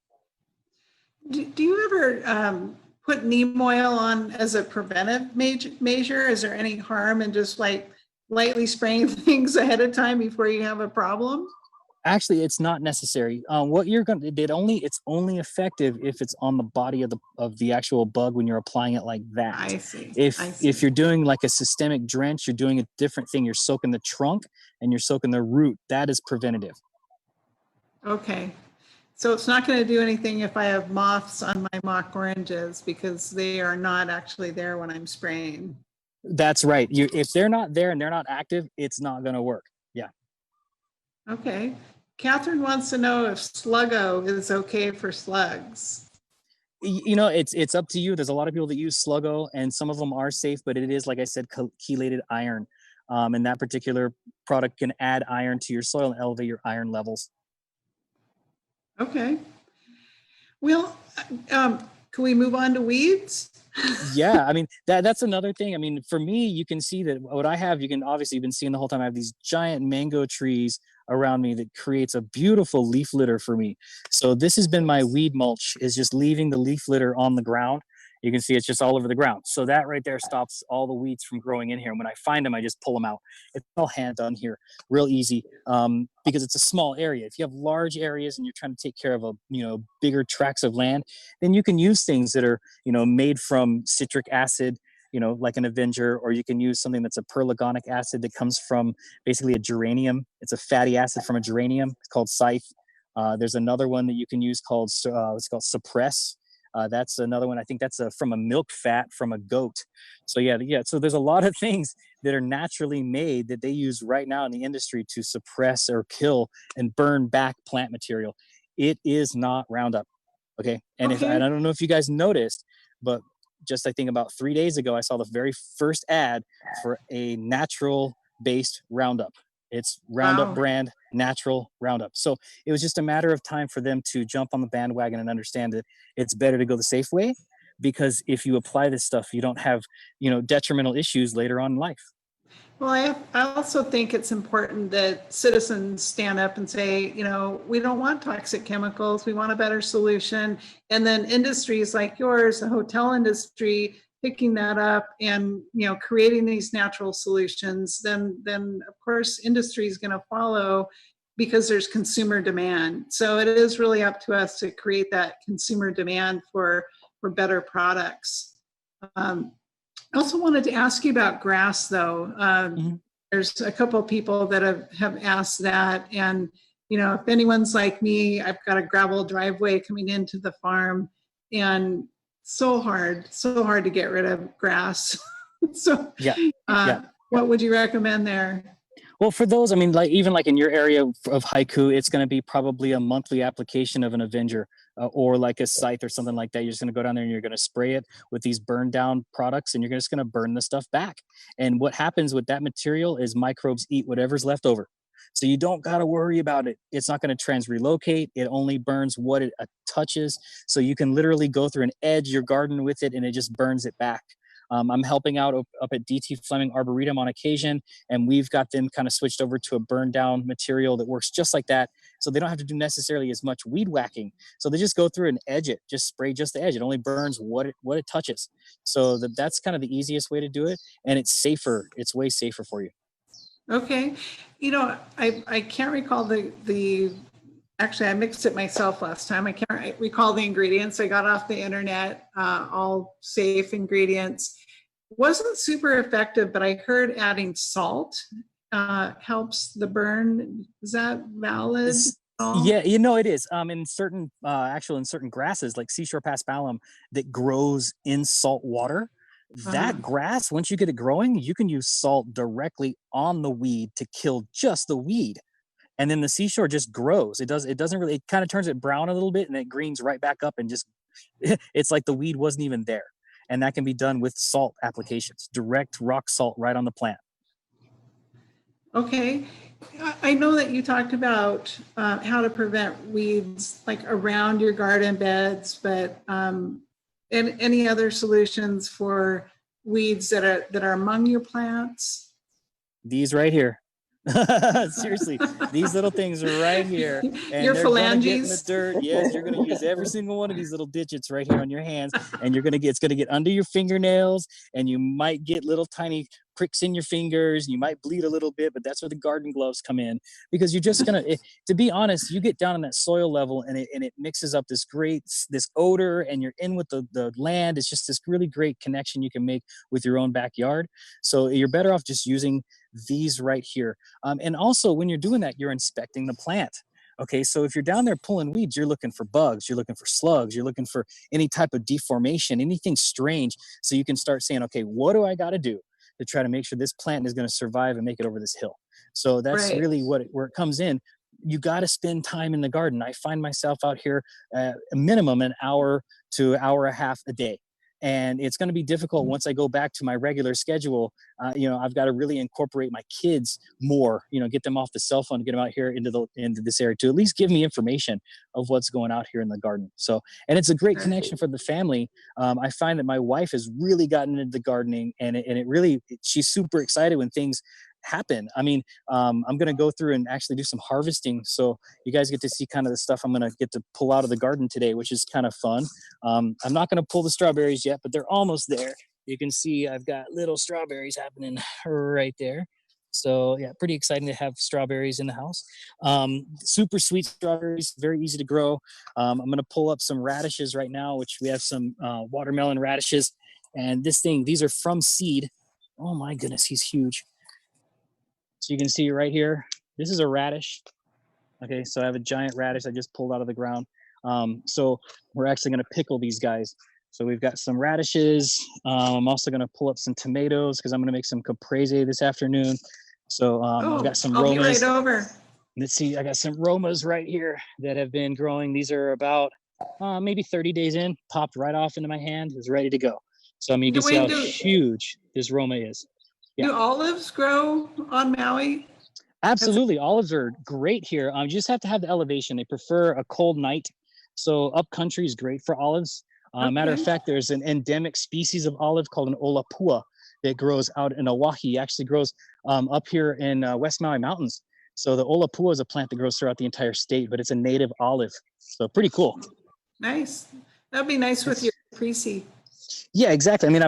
Do you ever put neem oil on as a preventive measure? Is there any harm in just like lightly spraying things ahead of time before you have a problem? Actually, it's not necessary. What you're going to it's only effective if it's on the body of the actual bug when you're applying it like that. I see. If you're doing like a systemic drench, you're doing a different thing. You're soaking the trunk and you're soaking the root. That is preventative. Okay. So it's not going to do anything if I have moths on my mock oranges because they are not actually there when I'm spraying. That's right. If they're not there and they're not active, it's not going to work. Yeah. Okay. Catherine wants to know if Sluggo is okay for slugs. It's up to you. There's a lot of people that use Sluggo, and some of them are safe, but it is, like I said, chelated iron. And that particular product can add iron to your soil and elevate your iron levels. Okay. Well, can we move on to weeds? Yeah, I mean, that's another thing. I mean, for me, you can see that what I have, you can obviously been seeing the whole time. I have these giant mango trees around me that creates a beautiful leaf litter for me. So this has been my weed mulch, is just leaving the leaf litter on the ground. You can see it's just all over the ground. So that right there stops all the weeds from growing in here. And when I find them, I just pull them out. It's all hand done here, real easy, because it's a small area. If you have large areas and you're trying to take care of bigger tracts of land, then you can use things that are made from citric acid, like an Avenger, or you can use something that's a perlagonic acid that comes from basically a geranium. It's a fatty acid from a geranium. It's called Scythe. There's another one that you can use called it's called Suppress. That's another one. I think that's from a milk fat from a goat. So yeah. So there's a lot of things that are naturally made that they use right now in the industry to suppress or kill and burn back plant material. It is not Roundup. Okay. And Okay. I don't know if you guys noticed, but just I think about 3 days ago, I saw the very first ad for a natural based Roundup. It's Roundup Wow. brand, natural Roundup. So it was just a matter of time for them to jump on the bandwagon and understand that it's better to go the safe way, because if you apply this stuff, you don't have, detrimental issues later on in life. Well, I also think it's important that citizens stand up and say, we don't want toxic chemicals. We want a better solution. And then industries like yours, the hotel industry, picking that up and, creating these natural solutions, then of course, industry is going to follow because there's consumer demand. So it is really up to us to create that consumer demand for better products. I also wanted to ask you about grass, though. There's a couple of people that have asked that. And, if anyone's like me, I've got a gravel driveway coming into the farm, and so hard to get rid of grass. So what would you recommend there? Well, for those, I mean, even in your area of haiku, it's going to be probably a monthly application of an Avenger or like a Scythe or something like that. You're just going to go down there and you're going to spray it with these burn down products, and you're just going to burn the stuff back. And what happens with that material is microbes eat whatever's left over. So you don't got to worry about it. It's not going to relocate. It only burns what it touches. So you can literally go through and edge your garden with it, and it just burns it back. I'm helping out up at DT Fleming Arboretum on occasion, and we've got them kind of switched over to a burn down material that works just like that. So they don't have to do necessarily as much weed whacking. So they just go through and edge it, just spray just the edge. It only burns what it touches. So that's kind of the easiest way to do it. And it's safer. It's way safer for you. Okay. I can't recall the actually, I mixed it myself last time. I can't recall the ingredients. I got off the internet, all safe ingredients. Wasn't super effective, but I heard adding salt helps the burn. Is that valid? Yeah, it is. In certain grasses like seashore paspalum that grows in salt water, that grass, once you get it growing, you can use salt directly on the weed to kill just the weed. And then the seashore just grows. It kind of turns it brown a little bit, and it greens right back up, and just it's like the weed wasn't even there. And that can be done with salt applications, direct rock salt right on the plant. Okay. I know that you talked about how to prevent weeds around your garden beds, but any other solutions for weeds that are among your plants? These right here. Seriously, these little things right here, and your they're gonna phalanges get in the dirt. Yes, you're gonna use every single one of these little digits right here on your hands, and it's gonna get under your fingernails, and you might get little tiny pricks in your fingers. You might bleed a little bit, but that's where the garden gloves come in, because you're just gonna. To be honest, you get down in that soil level, and it mixes up this odor, and you're in with the land. It's just this really great connection you can make with your own backyard. So you're better off just using these right here. And also, when you're doing that, you're inspecting the plant. Okay, so if you're down there pulling weeds, you're looking for bugs, you're looking for slugs, you're looking for any type of deformation, anything strange. So you can start saying, okay, what do I got to do to try to make sure this plant is going to survive and make it over this hill? So that's really where it comes in. You got to spend time in the garden. I find myself out here a minimum an hour to hour and a half a day. And it's going to be difficult once I go back to my regular schedule. I've got to really incorporate my kids more, get them off the cell phone, get them out here into this area to at least give me information of what's going out here in the garden. So, and it's a great connection for the family. I find that my wife has really gotten into the gardening, and she's super excited when things happen. I mean, I'm going to go through and actually do some harvesting. So you guys get to see kind of the stuff I'm going to get to pull out of the garden today, which is kind of fun. I'm not going to pull the strawberries yet, but they're almost there. You can see I've got little strawberries happening right there. So yeah, pretty exciting to have strawberries in the house. Super sweet strawberries, very easy to grow. I'm going to pull up some radishes right now, which we have some watermelon radishes. And these are from seed. Oh my goodness, he's huge. So you can see right here, this is a radish. Okay, so I have a giant radish I just pulled out of the ground. So we're actually going to pickle these guys. So we've got some radishes. I'm also going to pull up some tomatoes because I'm going to make some caprese this afternoon. So I've got some I'll romas. be right over. Let's see, I got some romas right here that have been growing. These are about maybe 30 days in, popped right off into my hand, is ready to go. So I mean, you can see how huge this roma is. Yeah. Do olives grow on Maui? Absolutely. Olives are great here. You just have to have the elevation. They prefer a cold night. So up country is great for olives. Matter of fact, there's an endemic species of olive called an olapua that grows out in Oahe. It actually grows up here in West Maui Mountains. So the olapua is a plant that grows throughout the entire state, but it's a native olive. So pretty cool. Nice. That'd be nice with your caprese. Yeah, exactly. I mean,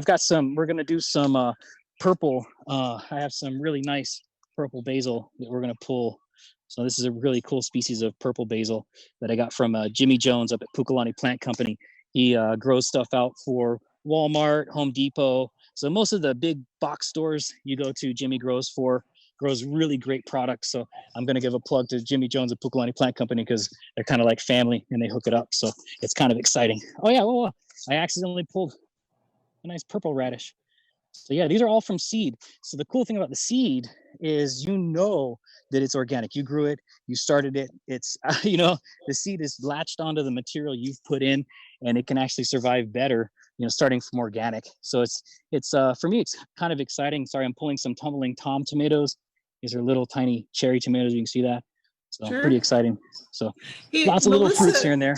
we're going to do some purple. I have some really nice purple basil that we're going to pull. So this is a really cool species of purple basil that I got from Jimmy Jones up at Pukalani Plant Company. He grows stuff out for Walmart, Home Depot. So most of the big box stores you go to, Jimmy grows really great products. So I'm going to give a plug to Jimmy Jones at Pukalani Plant Company because they're kind of like family and they hook it up. So it's kind of exciting. Oh yeah, I accidentally pulled a nice purple radish. So yeah, these are all from seed. So the cool thing about the seed is that it's organic. You grew it, you started it. It's, the seed is latched onto the material you've put in, and it can actually survive better, starting from organic. So it's for me, it's kind of exciting. Sorry, I'm pulling some tumbling Tom tomatoes. These are little tiny cherry tomatoes. You can see that. So pretty exciting. So lots of little fruits here and there.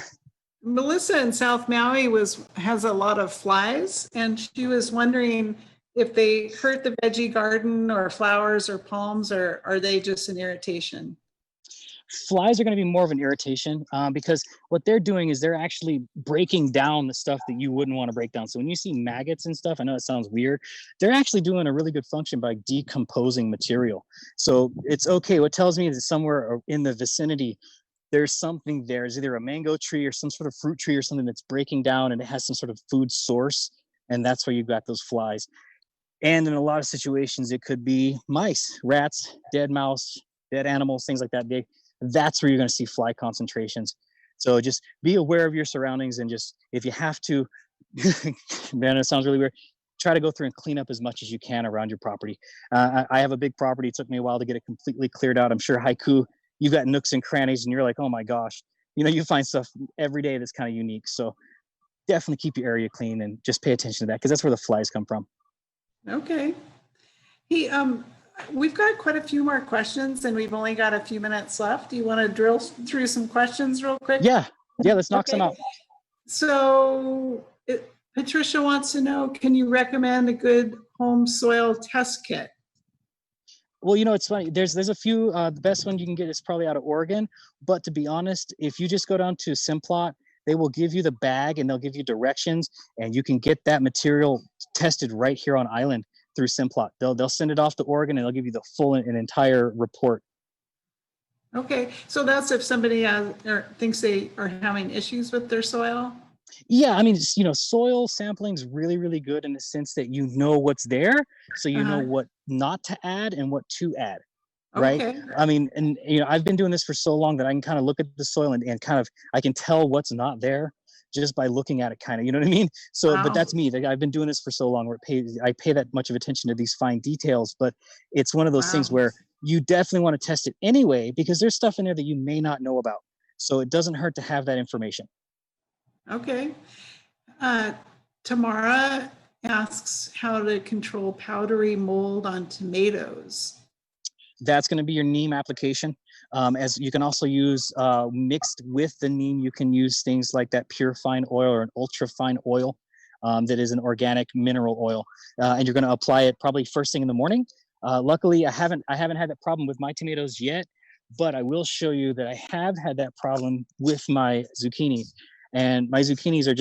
Melissa in South Maui has a lot of flies, and she was wondering if they hurt the veggie garden or flowers or palms, or are they just an irritation? Flies are going to be more of an irritation because what they're doing is they're actually breaking down the stuff that you wouldn't want to break down. So when you see maggots and stuff, I know it sounds weird, they're actually doing a really good function by decomposing material. So it's okay. What tells me is that somewhere in the vicinity, there's something there. It's either a mango tree or some sort of fruit tree or something that's breaking down and it has some sort of food source. And that's where you've got those flies. And in a lot of situations, it could be mice, rats, dead mouse, dead animals, things like that. That's where you're going to see fly concentrations. So just be aware of your surroundings and just, if you have to, man, it sounds really weird, try to go through and clean up as much as you can around your property. I have a big property. It took me a while to get it completely cleared out. I'm sure Haiku, you've got nooks and crannies and you're like, oh my gosh, you find stuff every day that's kind of unique. So definitely keep your area clean and just pay attention to that because that's where the flies come from. Okay. We've got quite a few more questions and we've only got a few minutes left. Do you want to drill through some questions real quick? Yeah, let's knock some out. So Patricia wants to know, can you recommend a good home soil test kit? Well, it's funny. There's a few, the best one you can get is probably out of Oregon. But to be honest, if you just go down to Simplot, they will give you the bag and they'll give you directions and you can get that material tested right here on island through Simplot. They'll send it off to Oregon and they'll give you the full and entire report. Okay, so that's if somebody thinks they are having issues with their soil? Yeah, I mean, soil sampling is really, really good in the sense that you know what's there, so you know what not to add and what to add, right? Okay. I mean, and I've been doing this for so long that I can kind of look at the soil and kind of I can tell what's not there just by looking at it, kind of, you know what I mean? So, But that's me. I've been doing this for so long where I pay that much of attention to these fine details, but it's one of those things where you definitely want to test it anyway because there's stuff in there that you may not know about. So it doesn't hurt to have that information. Okay. Tamara asks how to control powdery mold on tomatoes. That's going to be your neem application. As you can also use mixed with the neem, you can use things like that pure fine oil or an ultra fine oil that is an organic mineral oil, and you're going to apply it probably first thing in the morning. Luckily, I haven't had that problem with my tomatoes yet, but I will show you that I have had that problem with my zucchini, and my zucchinis are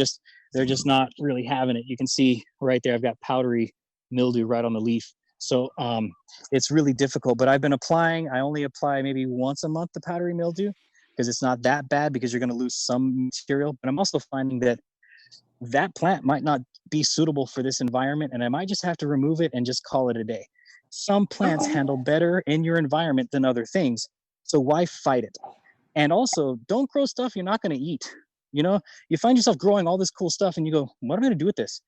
they're just not really having it. You can see right there, I've got powdery mildew right on the leaf. So it's really difficult, but I've been applying, I only apply maybe once a month the powdery mildew because it's not that bad because you're going to lose some material. But I'm also finding that that plant might not be suitable for this environment and I might just have to remove it and just call it a day. Some plants handle better in your environment than other things. So why fight it? And also don't grow stuff you're not going to eat. You know, you find yourself growing all this cool stuff and you go, what am I going to do with this?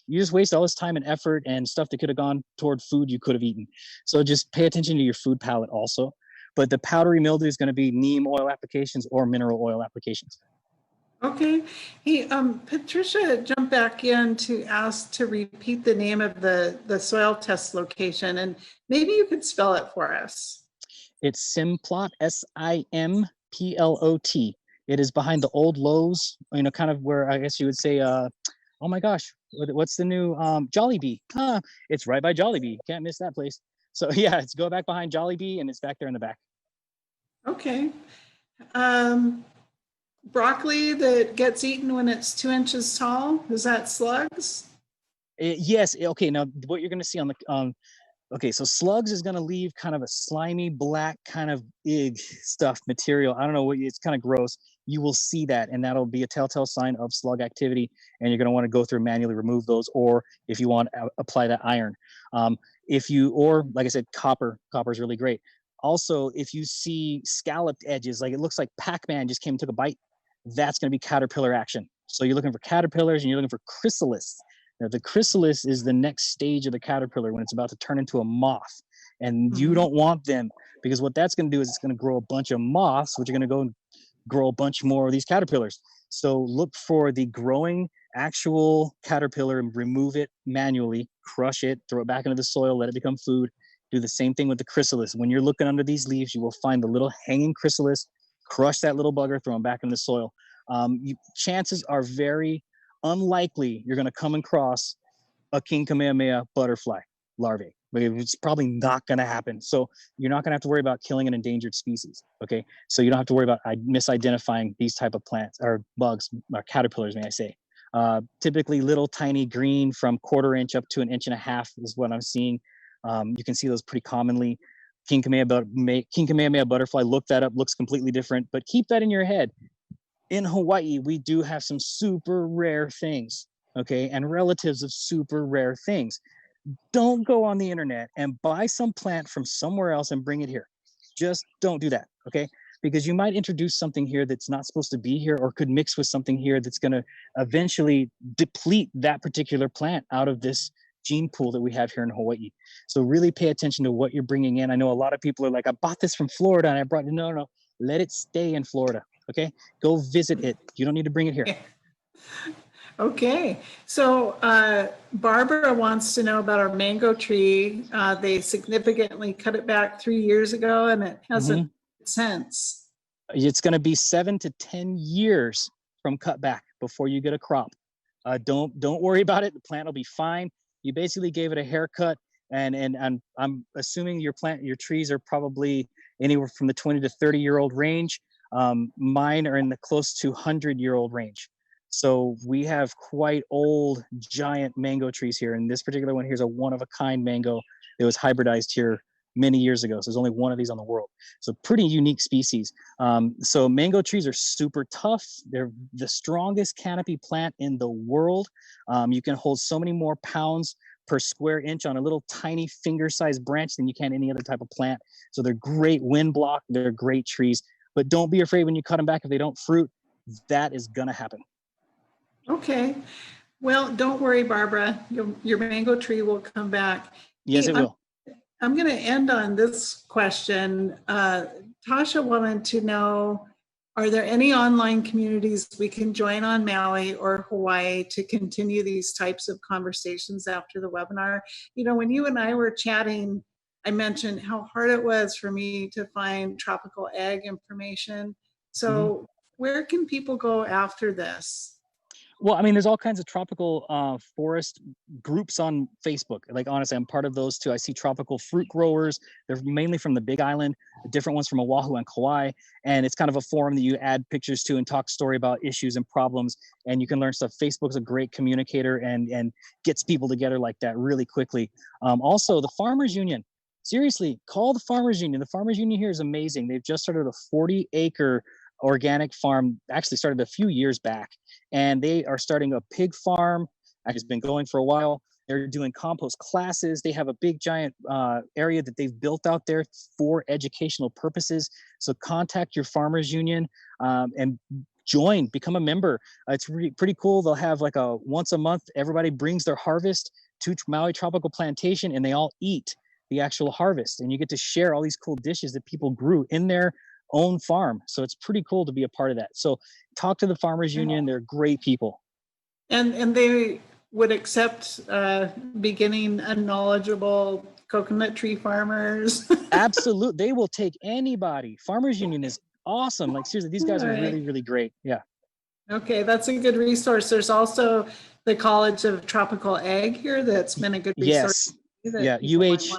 You just waste all this time and effort and stuff that could have gone toward food you could have eaten. So just pay attention to your food palette also. But the powdery mildew is going to be neem oil applications or mineral oil applications. Okay. Hey, Patricia jumped back in to ask to repeat the name of the soil test location, and maybe you could spell it for us. It's Simplot, Simplot. It is behind the old Lowe's, you know, kind of where I guess you would say, oh my gosh, what's the new Jollibee? It's right by Jollibee. Can't miss that place. So yeah, it's go back behind Jollibee and it's back there in the back. Okay. Broccoli that gets eaten when it's 2 inches tall, is that slugs? Yes. Okay. Now what you're going to see on the okay, so slugs is going to leave kind of a slimy black kind of stuff material. I don't know what it's kind of gross. You will see that, and that'll be a telltale sign of slug activity. And you're going to want to go through and manually remove those, or if you want, apply that iron. Or like I said, copper is really great. Also, if you see scalloped edges, like it looks like Pac-Man just came and took a bite, that's going to be caterpillar action. So you're looking for caterpillars and you're looking for chrysalids. Now, the chrysalis is the next stage of the caterpillar when it's about to turn into a moth. And you don't want them because what that's going to do is it's going to grow a bunch of moths, which are going to go and grow a bunch more of these caterpillars. So look for the growing actual caterpillar and remove it manually, crush it, throw it back into the soil, let it become food. Do the same thing with the chrysalis. When you're looking under these leaves, you will find the little hanging chrysalis, crush that little bugger, throw them back in the soil. Chances are very unlikely you're going to come across a king kamehameha butterfly larvae. It's probably not going to happen. So you're not going to have to worry about killing an endangered species. Okay. So you don't have to worry about misidentifying these type of plants or bugs or caterpillars, may I say. Typically little tiny green from 1/4 inch up to 1.5 inches is what I'm seeing. You can see those pretty commonly. King Kamehameha butterfly, look that up, looks completely different, but keep that in your head. In Hawaii, we do have some super rare things, okay, and relatives of super rare things. Don't go on the internet and buy some plant from somewhere else and bring it here. Just don't do that, okay? Because you might introduce something here that's not supposed to be here or could mix with something here that's going to eventually deplete that particular plant out of this gene pool that we have here in Hawaii. So really pay attention to what you're bringing in. I know a lot of people are like, I bought this from Florida and I brought it. No, let it stay in Florida. Okay, go visit it. You don't need to bring it here. Okay, so Barbara wants to know about our mango tree. They significantly cut it back 3 years ago and it hasn't since. It's going to be 7 to 10 years from cut back before you get a crop. Don't worry about it. The plant will be fine. You basically gave it a haircut, and I'm assuming your trees are probably anywhere from the 20 to 30-year-old range. Mine are in the close to 100-year-old range. So we have quite old giant mango trees here. And this particular one here is a one-of-a-kind mango that was hybridized here many years ago. So there's only one of these on the world. So pretty unique species. So mango trees are super tough. They're the strongest canopy plant in the world. You can hold so many more pounds per square inch on a little tiny finger-sized branch than you can any other type of plant. So they're great wind block. They're great trees. But don't be afraid when you cut them back if they don't fruit. That is going to happen. Okay. Well, don't worry, Barbara. Your mango tree will come back. Yes, it will. I'm going to end on this question. Tasha wanted to know, Are there any online communities we can join on Maui or Hawaii to continue these types of conversations after the webinar? You know, when you and I were chatting, I mentioned how hard it was for me to find tropical ag information. So where can people go after this? Well, I mean, there's all kinds of tropical forest groups on Facebook. Like, honestly, I'm part of those too. I see tropical fruit growers. They're mainly from the Big Island, different ones from Oahu and Kauai. And it's kind of a forum that you add pictures to and talk story about issues and problems. And you can learn stuff. Facebook's a great communicator and gets people together like that really quickly. Also, the Farmers Union. Seriously, call the Farmers Union. The Farmers Union here is amazing. They've just started a 40-acre organic farm, actually started a few years back, and they are starting a pig farm. It's been going for a while. They're doing compost classes. They have a big giant area that they've built out there for educational purposes. So contact your farmers union and join, become a member. It's really pretty cool. They'll have like a once a month, everybody brings their harvest to Maui Tropical Plantation and they all eat the actual harvest, and you get to share all these cool dishes that people grew in their own farm. So it's pretty cool to be a part of that. So talk to the Farmers Union. They're great people. And they would accept beginning and knowledgeable coconut tree farmers. Absolutely. They will take anybody. Farmers Union is awesome. Like, seriously, these guys are really, really great. Yeah. Okay, that's a good resource. There's also the College of Tropical Ag here that's been a good resource. Yes. Yeah, UH.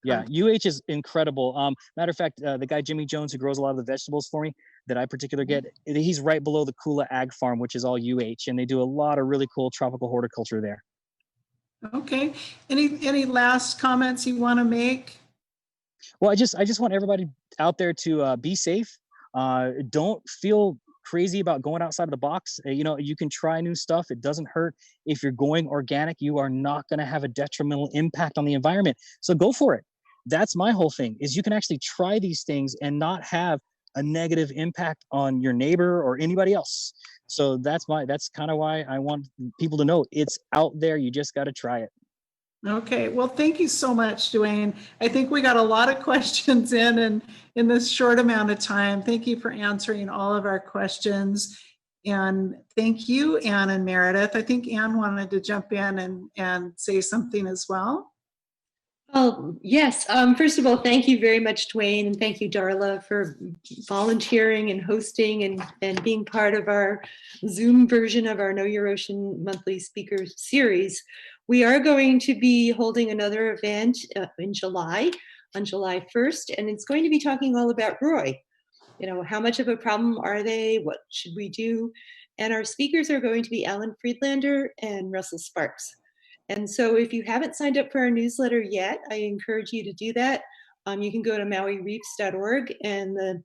Yeah, UH is incredible. Matter of fact, the guy Jimmy Jones, who grows a lot of the vegetables for me that I particularly get, he's right below the Kula Ag Farm, which is all UH, and they do a lot of really cool tropical horticulture there. Okay. Any last comments you want to make? Well, I just want everybody out there to be safe. Don't feel crazy about going outside of the box. You know, you can try new stuff. It doesn't hurt. If you're going organic, you are not going to have a detrimental impact on the environment. So go for it. That's my whole thing, is you can actually try these things and not have a negative impact on your neighbor or anybody else. So that's kind of why I want people to know it's out there. You just got to try it. Okay, well, thank you so much, Duane. I think we got a lot of questions in this short amount of time. Thank you for answering all of our questions. And thank you, Anne and Meredith. I think Anne wanted to jump in and say something as well. Oh, yes. First of all, thank you very much, Duane, and thank you, Darla, for volunteering and hosting and being part of our Zoom version of our Know Your Ocean monthly speaker series. We are going to be holding another event in July, on July 1st, and it's going to be talking all about Roy. You know, how much of a problem are they? What should we do? And our speakers are going to be Alan Friedlander and Russell Sparks. And so if you haven't signed up for our newsletter yet, I encourage you to do that. You can go to mauireefs.org and the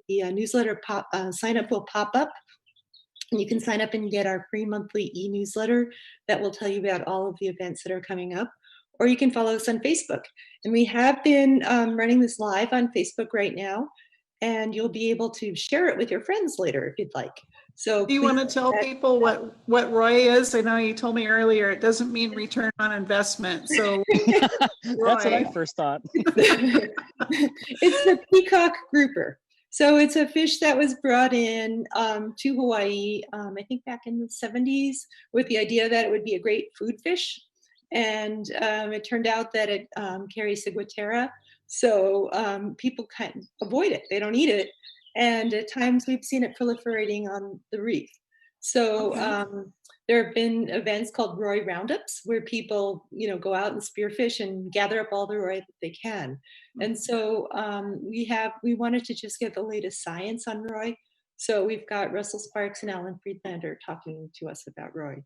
newsletter sign up will pop up. And you can sign up and get our free monthly e-newsletter that will tell you about all of the events that are coming up. Or you can follow us on Facebook. And we have been running this live on Facebook right now. And you'll be able to share it with your friends later if you'd like. So do you want to tell people what ROI is? I know you told me earlier it doesn't mean return on investment. So that's what I first thought. It's the peacock grouper. So it's a fish that was brought in to Hawaii, I think back in the 70s, with the idea that it would be a great food fish. And it turned out that it carries ciguatera. So people kind of avoid it. They don't eat it. And at times we've seen it proliferating on the reef. So there have been events called Roy Roundups where people, you know, go out and spearfish and gather up all the Roy that they can. And so we wanted to just get the latest science on Roy. So we've got Russell Sparks and Alan Friedlander talking to us about Roy.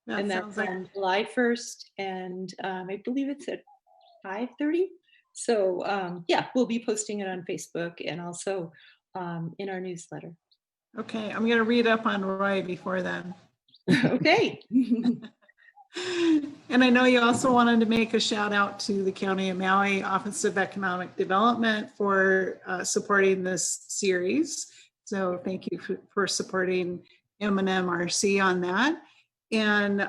And that's on July 1st. And I believe it's at 5:30. So yeah, we'll be posting it on Facebook and also in our newsletter. Okay, I'm going to read up on Roy before then. Okay. And I know you also wanted to make a shout out to the County of Maui Office of Economic Development for supporting this series. So thank you for supporting M&MRC on that. And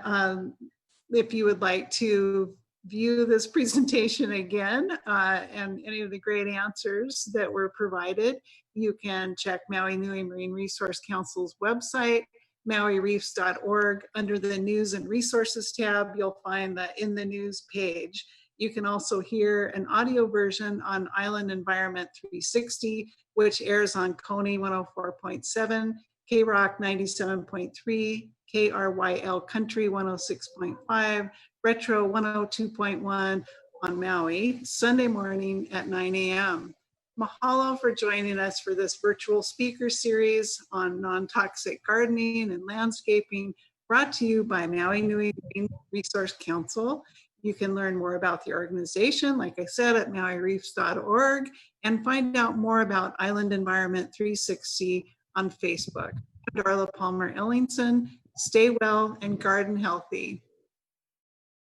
if you would like to view this presentation again and any of the great answers that were provided, you can check Maui Nui Marine Resource Council's website, mauireefs.org. Under the News and Resources tab, you'll find the In the News page. You can also hear an audio version on Island Environment 360, which airs on KONY 104.7, KROC 97.3, KRYL Country 106.5, Retro 102.1 on Maui, Sunday morning at 9 a.m. Mahalo for joining us for this virtual speaker series on non-toxic gardening and landscaping, brought to you by Maui Nui Marine Resource Council. You can learn more about the organization, like I said, at mauireefs.org, and find out more about Island Environment 360 on Facebook. I'm Darla Palmer-Ellingson. Stay well and garden healthy.